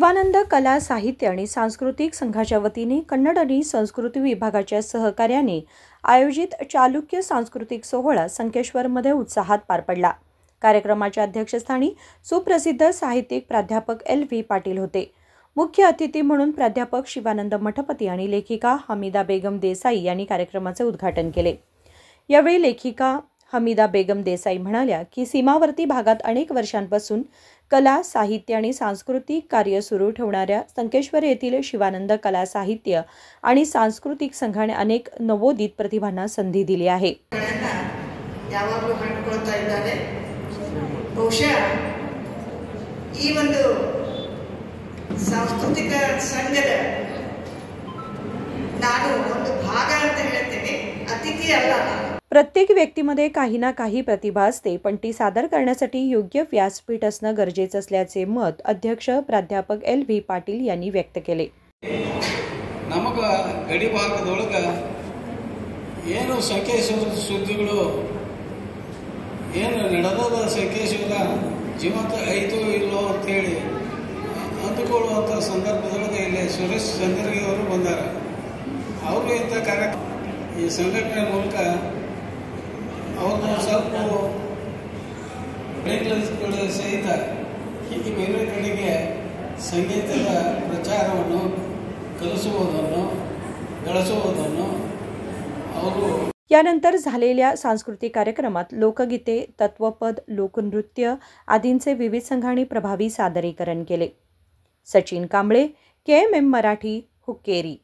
शिवानंद कला साहित्य आणि सांस्कृतिक संघाच्या वतीने कन्नड आणि संस्कृती विभागाच्या सहकार्याने आयोजित चालुक्य सांस्कृतिक सोहळा संकेश्वरमध्ये उत्साहात पार पडला। कार्यक्रमाच्या अध्यक्षस्थानी सुप्रसिद्ध साहित्यिक प्राध्यापक LV पाटील होते। मुख्य अतिथी म्हणून प्राध्यापक शिवानंद मठपती आणि लेखिका हमीदा बेगम देसाई यांनी कार्यक्रमाचे उद्घाटन केले। यावेळी लेखिका हमीदा बेगम देसाई म्हणाल्या की सीमावर्ती भागात अनेक वर्षांपासून कला, साहित्य आणि सांस्कृतिक कार्य सुरू ठेवणाऱ्या संकेश्वर येथील शिवानंद कला साहित्य आणि सांस्कृतिक संघाने अनेक नवोदित प्रतिभांना संधी दिली आहे। सांस्कृतिक संघದ ನಾನು ಒಂದು ಭಾಗ ಅಂತ ಹೇಳ್ತೇನೆ, अतिथी ಅಲ್ಲ। प्रत्येक व्यक्तीमध्ये काही ना काही प्रतिभा असते, पण ती सादर करण्यासाठी योग्य व्यासपीठ असणं गरजेचं असल्याचे मत अध्यक्ष प्राध्यापक LV पाटील यांनी व्यक्त केले। ನಮಗ ಗಡಿ ಭಾಗದೊಳಗ ಏನು ಸಂಕೇಶ್ವರದ ಸುದ್ದಿಗಳು ಏನು ನಡೆದದ, ಸಂಕೇಶ್ವರ ಜೀವಂತ ಐತೋ ಇಲ್ಲೋ ಅಂತ ಹೇಳಿ ಅಂದುಕೊಳ್ಳುವಂಥ ಸಂದರ್ಭದೊಳಗೆ ಇಲ್ಲಿ ಸುರೇಶ್ ಚಂದ್ರಗಿ ಅವರು ಬಂದಾರ। ಅವರು ಇಂಥ ಕಾರ್ಯಕ್ರಮ ಈ ಸಂಘಟನೆ ಮೂಲಕ ಅವ್ರನ್ನ ಸ್ವಲ್ಪ ಬೆಳೆಗಳ ಸಹಿತ ಹೀಗೆ ಬೇರೆ ಕಡೆಗೆ ಸಂಗೀತದ ಪ್ರಚಾರವನ್ನು ಕಲಿಸುವುದನ್ನು ಬೆಳೆಸುವುದನ್ನು ಅವರು। यानंतर झालेल्या सांस्कृतिक कार्यक्रमात लोकगीते, तत्वपद, लोकनृत्य आदींचे विविध संघांनी प्रभावी सादरीकरण केले। सचिन कांबळे, KMM मराठी, हुक्केरी।